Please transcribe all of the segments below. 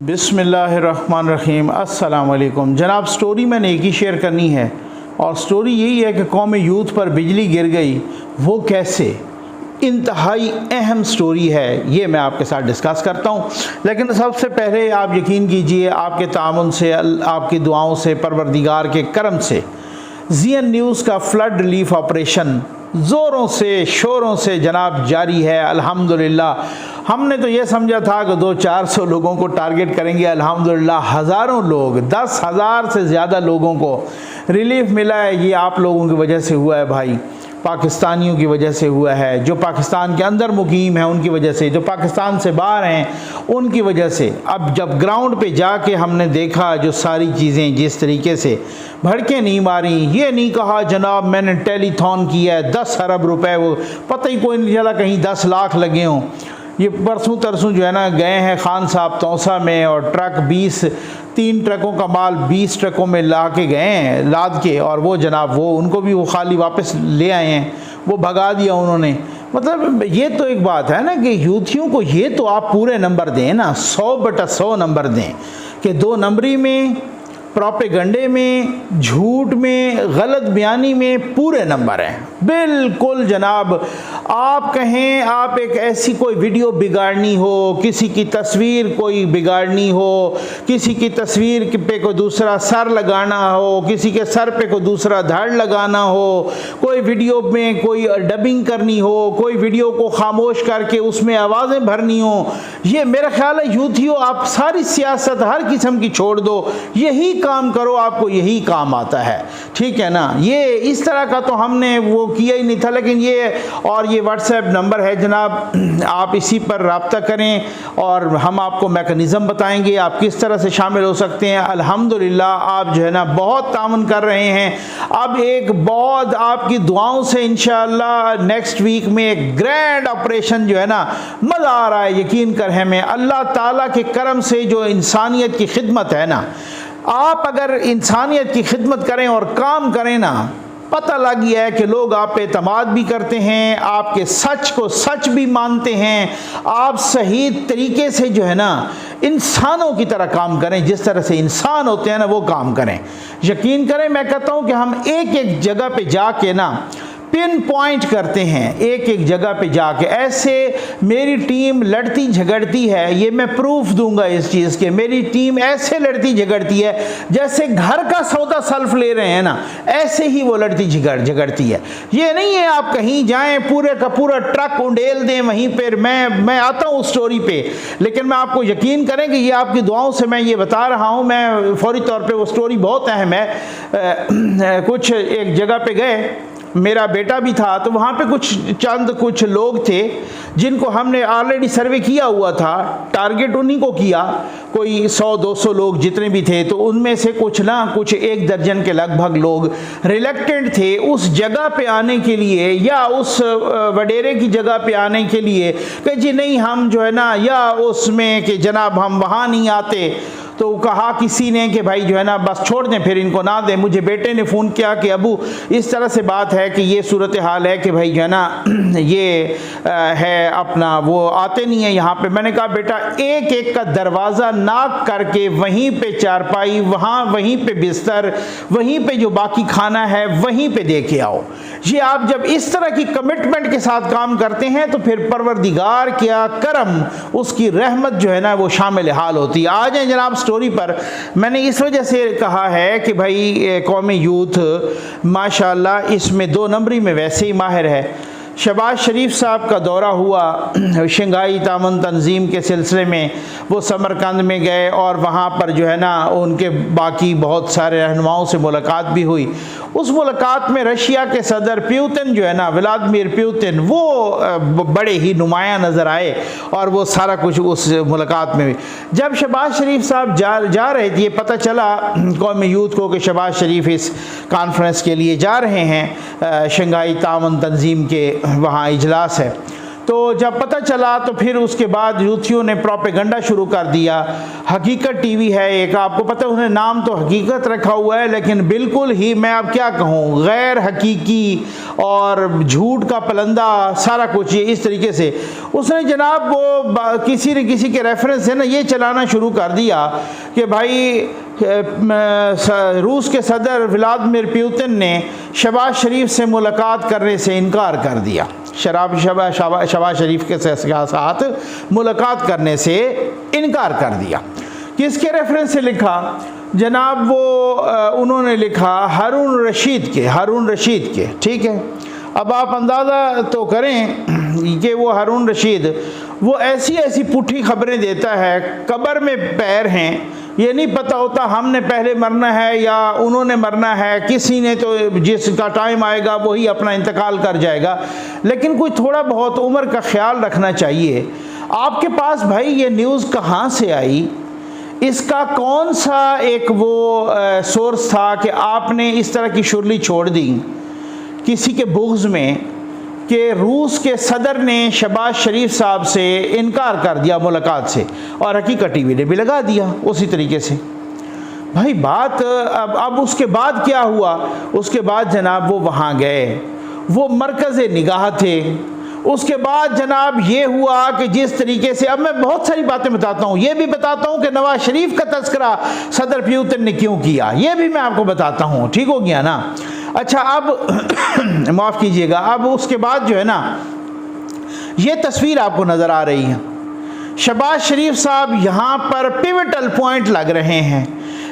बिस्मिल्लाहिर्रहमानिर्रहीम। अस्सलाम वालेकुम जनाब। स्टोरी मैंने एक ही शेयर करनी है और स्टोरी यही है कि कौम यूथ पर बिजली गिर गई, वो कैसे, इंतहाई अहम स्टोरी है। ये मैं आपके साथ डिस्कस करता हूँ। लेकिन सबसे पहले आप यकीन कीजिए, आपके तामुन से, आपकी दुआओं से, परवरदिगार के करम से ज़ीएन न्यूज़ का फ्लड रिलीफ ऑपरेशन ज़ोरों से शोरों से जनाब जारी है। अल्हम्दुलिल्लाह, हमने तो ये समझा था कि 200-400 लोगों को टारगेट करेंगे। अल्हम्दुलिल्लाह हज़ारों लोग, 10,000 से ज़्यादा लोगों को रिलीफ मिला है। ये आप लोगों की वजह से हुआ है भाई, पाकिस्तानियों की वजह से हुआ है, जो पाकिस्तान के अंदर मुकीम हैं उनकी वजह से, जो पाकिस्तान से बाहर हैं उनकी वजह से। अब जब ग्राउंड पे जाके हमने देखा जो सारी चीज़ें जिस तरीके से भड़कें नहीं मारी, ये नहीं कहा जनाब मैंने टेलीथॉन किया है 10 अरब रुपए, वो पता ही कोई नहीं चला कहीं 10 लाख लगे हों। ये परसों तरसों जो है ना गए हैं खान साहब तौसा में और ट्रक 3 ट्रकों का माल 20 ट्रकों में ला के गए हैं लाद के, और वो जनाब वो उनको भी वो खाली वापस ले आए हैं, वो भगा दिया उन्होंने। मतलब ये तो एक बात है ना कि यूथियों को ये तो आप पूरे नंबर दें ना, 100/100 नंबर दें कि 2 नंबरी में, प्रोपेगंडे में, झूठ में, गलत बयानी में पूरे नंबर हैं बिल्कुल जनाब। आप कहें आप एक ऐसी कोई वीडियो बिगाड़नी हो, किसी की तस्वीर कोई बिगाड़नी हो, किसी की तस्वीर पे कोई दूसरा सर लगाना हो, किसी के सर पे कोई दूसरा धड़ लगाना हो, कोई वीडियो में कोई डबिंग करनी हो, कोई वीडियो को खामोश करके उसमें आवाज़ें भरनी हो, ये मेरा ख्याल है यूथियों आप सारी सियासत हर किस्म की छोड़ दो, यही काम करो, आपको यही काम आता है, ठीक है ना। ये इस तरह का तो हमने वो किया ही नहीं था। लेकिन ये और ये व्हाट्सएप नंबर है जनाब, आप इसी पर रब्ता करें और हम आपको मैकेनिज़्म बताएंगे आप किस तरह से शामिल हो सकते हैं। अल्हम्दुलिल्लाह आप जो है ना बहुत तामुन कर रहे हैं। अब एक बहुत आपकी दुआओं से इंशाअल्लाह नेक्स्ट वीक में एक ग्रैंड ऑपरेशन जो है ना मज़ा आ रहा है, यकीन कर हमें अल्लाह ताला के करम से। जो इंसानियत की खिदमत है ना, आप अगर इंसानियत की खिदमत करें और काम करें ना, पता लग गया है कि लोग आप पे एतमाद भी करते हैं, आपके सच को सच भी मानते हैं। आप सही तरीके से जो है ना इंसानों की तरह काम करें, जिस तरह से इंसान होते हैं ना वो काम करें। यकीन करें मैं कहता हूँ कि हम एक एक जगह पे जाके ना पिन पॉइंट करते हैं, एक एक जगह पे जाके। ऐसे मेरी टीम लड़ती झगड़ती है, ये मैं प्रूफ दूंगा इस चीज़ के। मेरी टीम ऐसे लड़ती झगड़ती है जैसे घर का सौदा सल्फ ले रहे हैं ना, ऐसे ही वो लड़ती झगड़ती है। ये नहीं है आप कहीं जाएं पूरे का पूरा ट्रक उंडेल दें वहीं पर। मैं आता हूँ उस स्टोरी पे, लेकिन मैं आपको यकीन करें कि ये आपकी दुआओं से मैं ये बता रहा हूँ। मैं फौरी तौर पर वो स्टोरी बहुत अहम है। कुछ एक जगह पे गए, मेरा बेटा भी था, तो वहाँ पे कुछ लोग थे जिनको हमने ऑलरेडी सर्वे किया हुआ था, टारगेट उन्हीं को किया, कोई 100-200 लोग जितने भी थे। तो उनमें से कुछ 1 दर्जन के लगभग लोग रिलेक्टेंट थे उस जगह पे आने के लिए, या उस वडेरे की जगह पे आने के लिए कि जी नहीं हम जो है ना, या उसमें कि जनाब हम वहाँ नहीं आते। तो कहा किसी ने कि भाई जो है ना बस छोड़ दें, फिर इनको ना दें। मुझे बेटे ने फ़ोन किया कि अबू इस तरह से बात है कि ये सूरत हाल है कि भाई जो है ना ये है अपना वो आते नहीं है यहाँ पे। मैंने कहा बेटा एक एक का दरवाज़ा नाक करके वहीं पे चारपाई, वहीं पे बिस्तर, वहीं पे जो बाकी खाना है वहीं पे दे के आओ। ये आप जब इस तरह की कमिटमेंट के साथ काम करते हैं तो फिर परवरदिगार क्या करम, उसकी रहमत जो है ना वो शामिल हाल होती है। आ जाए जनाब स्टोरी पर। मैंने इस वजह से कहा है कि भाई कौमी यूथ माशाल्लाह इसमें 2 नंबरी में वैसे ही माहिर है। शहबाज शरीफ साहब का दौरा हुआ शंघाई तामन तंजीम के सिलसिले में, वो समरकंद में गए और वहाँ पर जो है ना उनके बाकी बहुत सारे रहनुमाओं से मुलाकात भी हुई। उस मुलाकात में रशिया के सदर पुतिन जो है ना, व्लादिमीर पुतिन, वो बड़े ही नुमायाँ नज़र आए और वो सारा कुछ उस मुलाकात में भी। जब शहबाज शरीफ साहब जा रहे थे, ये पता चला कौमी यूथ को कि शहबाज शरीफ इस कॉन्फ्रेंस के लिए जा रहे हैं, शंघाई तामन तंजीम के वहाँ इजलास है। तो जब पता चला तो फिर उसके बाद यूथियों ने प्रोपेगेंडा शुरू कर दिया। हकीकत टीवी है एक, आपको पता है उन्हें नाम तो हकीकत रखा हुआ है, लेकिन बिल्कुल ही मैं अब क्या कहूँ, गैर हकीकी और झूठ का पलंदा सारा कुछ ये इस तरीके से उसने जनाब वो किसी न किसी के रेफरेंस से ना ये चलाना शुरू कर दिया कि भाई रूस के सदर व्लादिमीर पुतिन ने शहबाज शरीफ से मुलाकात करने से इनकार कर दिया। शहबाज शरीफ के साथ मुलाकात करने से इनकार कर दिया। किसके रेफरेंस से लिखा जनाब, वो उन्होंने लिखा हारून रशीद के, ठीक है। अब आप अंदाज़ा तो करें कि वो हारून रशीद वो ऐसी पुठी खबरें देता है, कब्र में पैर हैं, ये नहीं पता होता हमने पहले मरना है या उन्होंने मरना है, किसी ने तो जिसका टाइम आएगा वही अपना इंतकाल कर जाएगा। लेकिन कोई थोड़ा बहुत उम्र का ख्याल रखना चाहिए। आपके पास भाई ये न्यूज़ कहाँ से आई, इसका कौन सा एक वो सोर्स था कि आपने इस तरह की शुरली छोड़ दी किसी के बुग़्ज़ में कि रूस के सदर ने शहबाज शरीफ साहब से इनकार कर दिया मुलाकात से, और हकीकत टीवी ने भी लगा दिया उसी तरीके से। भाई बात अब उसके बाद क्या हुआ, उसके बाद जनाब वो वहाँ गए, वो मरकज़ निगाह थे। उसके बाद जनाब ये हुआ कि जिस तरीके से, अब मैं बहुत सारी बातें बताता हूँ, ये भी बताता हूँ कि नवाज शरीफ का तस्करा सदर पुतिन ने क्यों किया, ये भी मैं आपको बताता हूँ, ठीक हो गया ना। अच्छा अब माफ़ कीजिएगा, अब उसके बाद जो है ना ये तस्वीर आपको नज़र आ रही है, शहबाज शरीफ साहब यहाँ पर पिवटल पॉइंट लग रहे हैं,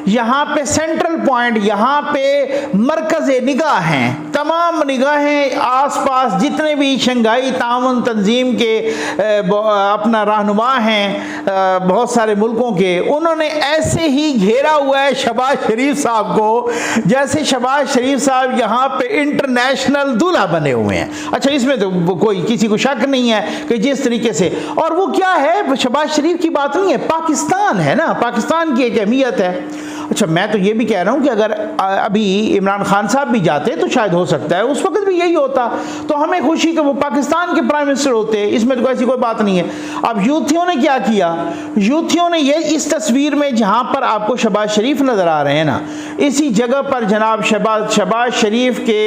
यहाँ पे सेंट्रल पॉइंट, यहाँ पे मरकज़ निगाह हैं, तमाम निगाहें आसपास जितने भी शंघाई ताउन तंजीम के अपना रहनुमा हैं बहुत सारे मुल्कों के, उन्होंने ऐसे ही घेरा हुआ है शहबाज शरीफ साहब को जैसे शहबाज शरीफ साहब यहाँ पे इंटरनेशनल दूल्हा बने हुए हैं। अच्छा, इसमें तो कोई किसी को शक नहीं है कि जिस तरीके से, और वो क्या है, शहबाज शरीफ की बात नहीं है, पाकिस्तान है ना, पाकिस्तान की एक अहमियत है। अच्छा, मैं तो ये भी कह रहा हूँ कि अगर अभी इमरान खान साहब भी जाते तो शायद हो सकता है उस वक्त भी यही होता, तो हमें खुशी कि वो पाकिस्तान के प्राइम मिनिस्टर होते, इसमें तो ऐसी कोई बात नहीं है। अब यूथियों ने क्या किया, यूथियों ने ये इस तस्वीर में जहाँ पर आपको शहबाज शरीफ नज़र आ रहे हैं ना, इसी जगह पर जनाब शहबाज शरीफ के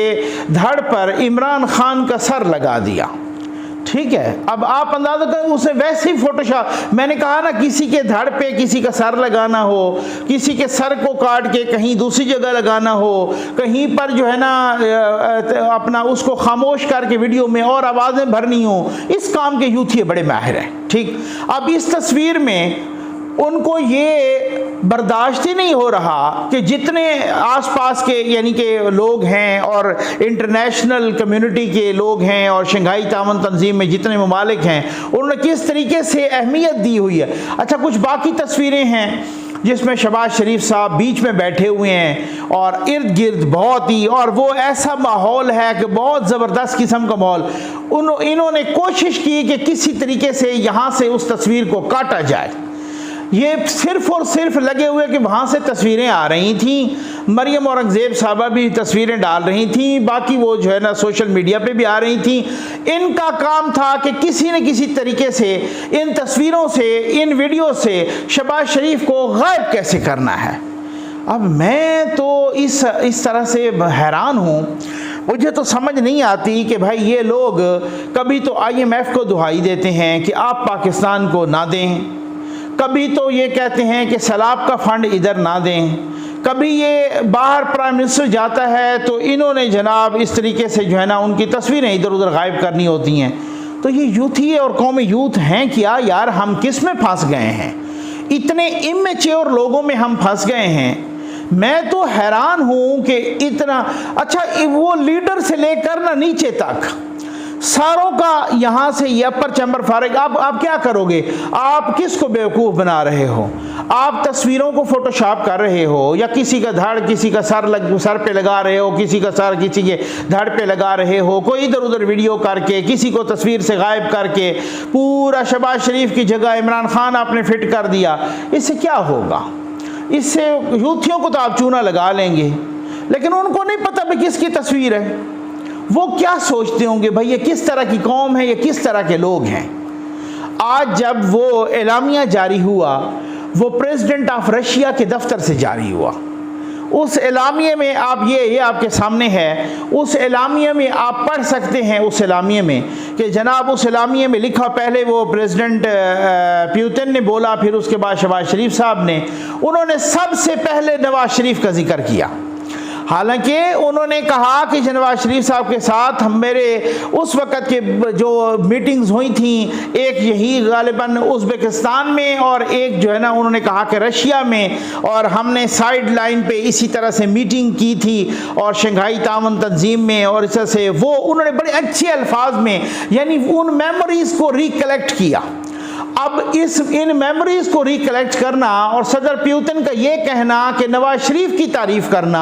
धड़ पर इमरान खान का सर लगा दिया, ठीक है। अब आप अंदाजा करें, उसे वैसे ही फोटोशॉप, मैंने कहा ना किसी के धड़ पे किसी का सर लगाना हो, किसी के सर को काट के कहीं दूसरी जगह लगाना हो, कहीं पर जो है ना अपना उसको खामोश करके वीडियो में और आवाज़ें भरनी हो, इस काम के यूथी बड़े माहिर हैं, ठीक। अब इस तस्वीर में उनको ये बर्दाश्त ही नहीं हो रहा कि जितने आसपास के यानी कि लोग हैं और इंटरनेशनल कम्युनिटी के लोग हैं और शंघाई ताउन तंजीम में जितने ममालिक हैं, उन्होंने किस तरीके से अहमियत दी हुई है। अच्छा, कुछ बाकी तस्वीरें हैं जिसमें शहबाज शरीफ साहब बीच में बैठे हुए हैं और इर्द गिर्द बहुत ही, और वो ऐसा माहौल है कि बहुत ज़बरदस्त किस्म का माहौल। इन्होंने कोशिश की कि किसी तरीके से यहाँ से उस तस्वीर को काटा जाए। ये सिर्फ और सिर्फ लगे हुए कि वहाँ से तस्वीरें आ रही थी, मरियम औरंगज़ेब साहबा भी तस्वीरें डाल रही थी, बाकी वो जो है ना सोशल मीडिया पे भी आ रही थी। इनका काम था कि किसी न किसी तरीके से इन तस्वीरों से, इन वीडियो से शहबाज शरीफ को गायब कैसे करना है। अब मैं तो इस तरह से हैरान हूँ, मुझे तो समझ नहीं आती कि भाई ये लोग कभी तो IMF को दुहाई देते हैं कि आप पाकिस्तान को ना दें, कभी तो ये कहते हैं कि सैलाब का फंड इधर ना दें, कभी ये बाहर प्राइम मिनिस्टर जाता है तो इन्होंने जनाब इस तरीके से जो है ना उनकी तस्वीरें इधर उधर गायब करनी होती हैं। तो ये यूथी और कौमी यूथ हैं क्या यार, हम किस में फंस गए हैं, इतने इमेच्योर लोगों में हम फंस गए हैं। मैं तो हैरान हूँ कि इतना अच्छा, वो लीडर से लेकर ना नीचे तक सारों का यहाँ से ये अपर चैम्बर फारिग। आप क्या करोगे, आप किसको बेवकूफ़ बना रहे हो, आप तस्वीरों को फोटोशॉप कर रहे हो या किसी का धड़ किसी का सर पे लगा रहे हो, किसी का सर किसी के धड़ पे लगा रहे हो, कोई इधर उधर वीडियो करके किसी को तस्वीर से गायब करके पूरा शहबाज शरीफ की जगह इमरान खान आपने फिट कर दिया। इससे क्या होगा, इससे यूथियों को तो आप चूना लगा लेंगे, लेकिन उनको नहीं पता भाई किसकी तस्वीर है, वो क्या सोचते होंगे भाई, ये किस तरह की कौम है, ये किस तरह के लोग हैं। आज जब वो एलामिया जारी हुआ, वो प्रेसिडेंट ऑफ रशिया के दफ्तर से जारी हुआ। उस एलामिया में आप ये आपके सामने है, उस एलामिया में आप पढ़ सकते हैं, उस एलामिया में कि जनाब उस एलामिया में लिखा, पहले वो प्रेसिडेंट पुतिन ने बोला, फिर उसके बाद शहबाज शरीफ साहब ने, उन्होंने सबसे पहले नवाज शरीफ का जिक्र किया। हालांकि उन्होंने कहा कि नवाज शरीफ साहब के साथ हम मेरे उस वक़्त के जो मीटिंग्स हुई थी, एक यही गालिबन उज़्बेकिस्तान में और एक जो है ना उन्होंने कहा कि रशिया में, और हमने साइड लाइन पे इसी तरह से मीटिंग की थी और शंघाई ताउन तंजीम में, और इस तरह से वो उन्होंने बड़े अच्छे अल्फाज में यानी उन मेमोरीज़ को रिकलेक्ट किया। अब इन मेमोरीज़ को रिकलेक्ट करना और सदर पुतिन का ये कहना कि नवाज शरीफ की तारीफ़ करना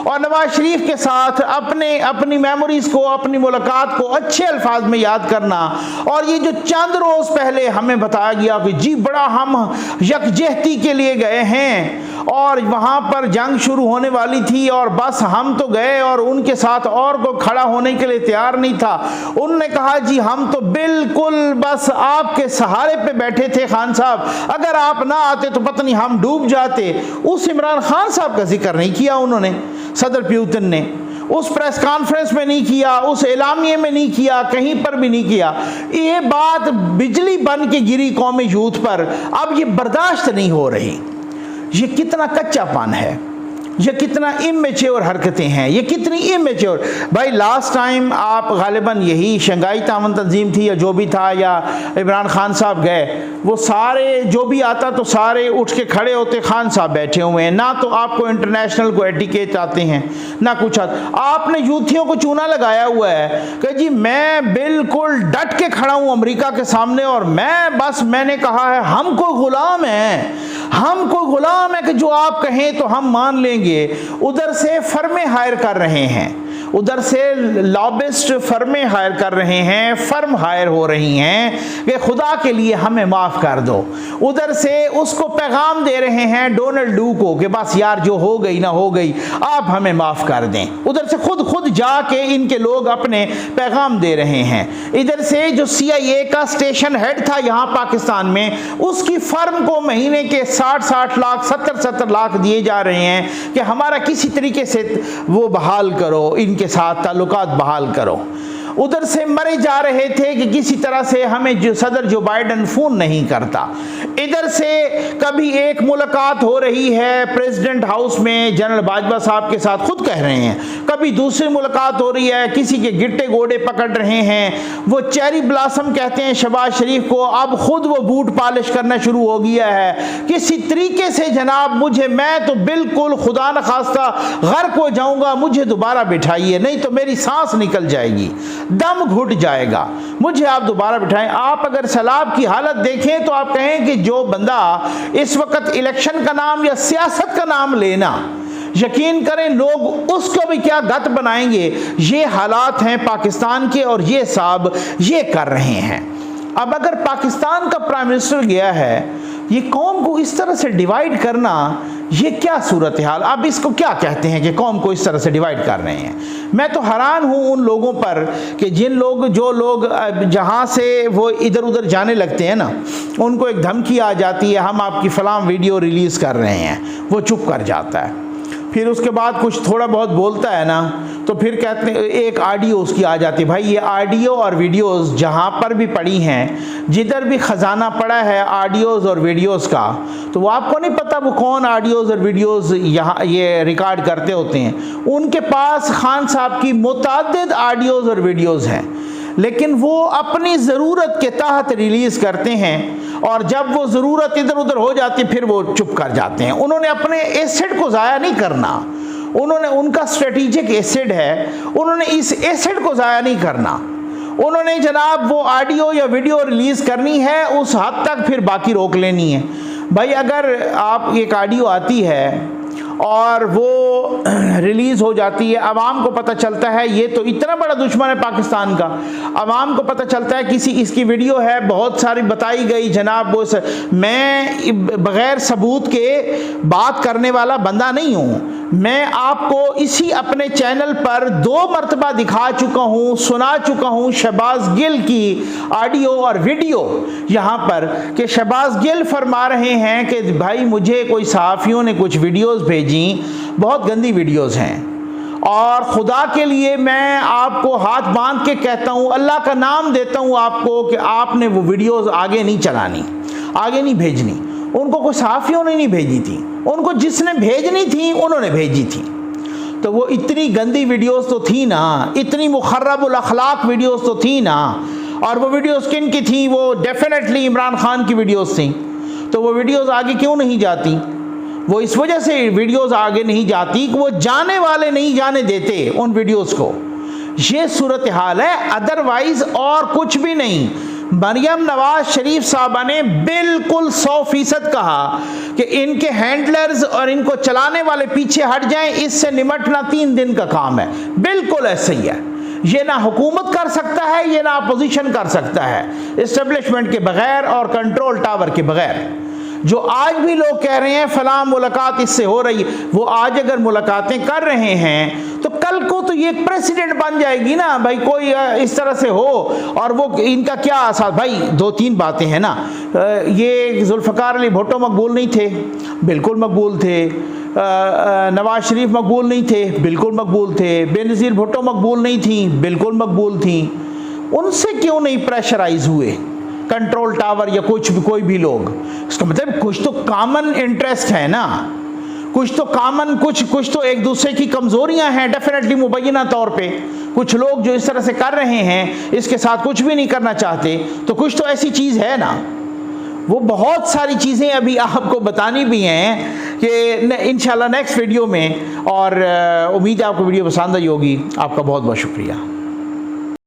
और नवाज शरीफ के साथ अपनी मेमोरीज़ को, अपनी मुलाकात को अच्छे अल्फाज में याद करना, और ये जो चंद रोज़ पहले हमें बताया गया कि जी बड़ा हम यकजहती के लिए गए हैं और वहाँ पर जंग शुरू होने वाली थी और बस हम तो गए और उनके साथ और को खड़ा होने के लिए तैयार नहीं था। उन्होंने कहा जी हम तो बिल्कुल बस आपके सहारे पे बैठे थे खान साहब, अगर आप ना आते तो पता नहीं हम डूब जाते। उस इमरान खान साहब का जिक्र नहीं किया उन्होंने, सदर पुतिन ने उस प्रेस कॉन्फ्रेंस में नहीं किया, उस एलामिये में नहीं किया, कहीं पर भी नहीं किया। ये बात बिजली बन के गिरी कौमी यूथ पर, अब ये बर्दाश्त नहीं हो रही। ये कितना कच्चापन है, ये कितना इमेच्योर हरकतें हैं, ये कितनी इमेच्योर। भाई लास्ट टाइम आप गालिबन यही शंघाई ताउन तंजीम थी या जो भी था, या इमरान खान साहब गए, वो सारे जो भी आता तो सारे उठ के खड़े होते, खान साहब बैठे हुए हैं, ना तो आपको इंटरनेशनल को एटिकेट आते हैं ना कुछ आता। आपने यूथियों को चूना लगाया हुआ है कि जी मैं बिल्कुल डट के खड़ा हूँ अमेरिका के सामने, और मैंने कहा है हम कोई गुलाम है कि जो आप कहें तो हम मान लेंगे। उधर से फर्में हायर कर रहे हैं, उधर से लॉबिस्ट फर्में हायर कर रहे हैं, फर्म हायर हो रही हैं कि खुदा के लिए हमें माफ़ कर दो। उधर से उसको पैगाम दे रहे हैं डोनाल्ड डू को कि बस यार जो हो गई ना हो गई, आप हमें माफ़ कर दें। उधर से खुद जाके इनके लोग अपने पैगाम दे रहे हैं। इधर से जो CIA का स्टेशन हेड था यहाँ पाकिस्तान में, उसकी फर्म को महीने के 60 लाख 70 लाख दिए जा रहे हैं कि हमारा किसी तरीके से वो बहाल करो, इनके साथ ताल्लुकात बहाल करो। उधर से मरे जा रहे थे कि किसी तरह से हमें जो सदर जो बाइडन फ़ोन नहीं करता। इधर से कभी एक मुलाकात हो रही है प्रेसिडेंट हाउस में जनरल बाजवा साहब के साथ, खुद कह रहे हैं, कभी दूसरी मुलाकात हो रही है, किसी के गिट्टे गोड़े पकड़ रहे हैं। वो चेरी ब्लॉसम कहते हैं शहबाज शरीफ को, अब खुद वो बूट पॉलिश करना शुरू हो गया है किसी तरीके से। जनाब मैं तो बिल्कुल खुदा न खास्ता गर्क हो जाऊंगा, मुझे दोबारा बिठाइए, नहीं तो मेरी सांस निकल जाएगी, दम घुट जाएगा, मुझे आप दोबारा बिठाएं। आप अगर सैलाब की हालत देखें तो आप कहें कि जो बंदा इस वक्त इलेक्शन का नाम या सियासत का नाम लेना, यकीन करें लोग उसको भी क्या गत बनाएंगे। ये हालात हैं पाकिस्तान के और ये साहब ये कर रहे हैं। अब अगर पाकिस्तान का प्राइम मिनिस्टर गया है, ये कौम को इस तरह से डिवाइड करना, ये क्या सूरत हाल, अब इसको क्या कहते हैं कि कौम को इस तरह से डिवाइड कर रहे हैं। मैं तो हैरान हूँ उन लोगों पर कि जो लोग जहाँ से वो इधर उधर जाने लगते हैं ना, उनको एक धमकी आ जाती है हम आपकी फलां वीडियो रिलीज़ कर रहे हैं, वो चुप कर जाता है। फिर उसके बाद कुछ थोड़ा बहुत बोलता है ना, तो फिर कहते हैं एक ऑडियो उसकी आ जाती है। भाई ये ऑडियो और वीडियोस जहाँ पर भी पड़ी हैं, जिधर भी ख़जाना पड़ा है ऑडियोज़ और वीडियोस का, तो वो आपको नहीं पता वो कौन ऑडियोज़ और वीडियोस यहाँ ये रिकॉर्ड करते होते हैं। उनके पास खान साहब की मुतअद्दिद ऑडियोज़ और वीडियोज़ हैं, लेकिन वो अपनी ज़रूरत के तहत रिलीज़ करते हैं, और जब वो ज़रूरत इधर उधर हो जाती है फिर वो चुप कर जाते हैं। उन्होंने अपने एसेट को ज़ाया नहीं करना, उनका स्ट्रेटेजिक एसेट है, उन्होंने इस एसेट को ज़ाया नहीं करना। उन्होंने जनाब वो ऑडियो या वीडियो रिलीज़ करनी है, उस हद तक फिर बाकी रोक लेनी है। भाई अगर आप एक ऑडियो आती है और वो रिलीज़ हो जाती है, आवाम को पता चलता है ये तो इतना बड़ा दुश्मन है पाकिस्तान का, आवाम को पता चलता है इसकी वीडियो है बहुत सारी बताई गई, जनाब मैं बग़ैर सबूत के बात करने वाला बंदा नहीं हूँ, मैं आपको इसी अपने चैनल पर 2 मरतबा दिखा चुका हूँ, सुना चुका हूँ शहबाज गिल की ऑडियो और वीडियो यहाँ पर, कि शहबाज गिल फरमा रहे हैं कि भाई मुझे कोई सहाफ़ियों ने कुछ वीडियोस भेजी, बहुत गंदी वीडियोस हैं, और खुदा के लिए मैं आपको हाथ बांध के कहता हूँ, अल्लाह का नाम देता हूँ आपको कि आपने वो वीडियोस आगे नहीं चलानी, आगे नहीं भेजनी। उनको कोई सहाफ़ियों ने नहीं भेजी थी, उनको जिसने भेजनी थी उन्होंने भेजी थी। तो वो इतनी गंदी वीडियोस तो थी ना, इतनी मुखर्रबुल अखलाक वीडियोस तो थी ना। और वो वीडियोस किन की थी? वो डेफिनेटली इमरान खान की वीडियोस थी। तो वो वीडियोस आगे क्यों नहीं जाती? वो इस वजह से वीडियोस आगे नहीं जाती कि वो जाने वाले नहीं जाने देते उन वीडियोस को। ये सूरत हाल है, अदरवाइज और कुछ भी नहीं। मरियम नवाज शरीफ साहबा ने बिल्कुल 100% कहा कि इनके हैंडलर्स और इनको चलाने वाले पीछे हट जाएं, इससे निमटना 3 दिन का काम है। बिल्कुल ऐसे ही है। ये ना हुकूमत कर सकता है, ये ना अपोजिशन कर सकता है, इस्टेब्लिशमेंट के बगैर और कंट्रोल टावर के बगैर। जो आज भी लोग कह रहे हैं फलां मुलाकात इससे हो रही है, वो आज अगर मुलाकातें कर रहे हैं तो कल को तो ये प्रेसिडेंट बन जाएगी ना भाई, कोई इस तरह से हो। और वो इनका क्या आसार भाई, 2-3 बातें हैं ना। ये जुल्फ़िकार अली भुट्टो मकबूल नहीं थे, बिल्कुल मकबूल थे। नवाज शरीफ मकबूल नहीं थे, बिल्कुल मकबूल थे। बेनज़ीर भुट्टो मकबूल नहीं थी, बिल्कुल मकबूल थी। उनसे क्यों नहीं प्रेशराइज हुए कंट्रोल टावर या कोई भी लोग? इसका मतलब कुछ तो कॉमन इंटरेस्ट है ना, कुछ तो कॉमन, कुछ तो एक दूसरे की कमजोरियां हैं डेफिनेटली मुबैना तौर पे। कुछ लोग जो इस तरह से कर रहे हैं, इसके साथ कुछ भी नहीं करना चाहते, तो कुछ तो ऐसी चीज़ है ना। वो बहुत सारी चीज़ें अभी आपको बतानी भी हैं कि इंशाल्लाह नेक्स्ट वीडियो में। और उम्मीद है आपको वीडियो पसंद आई होगी। आपका बहुत बहुत शुक्रिया।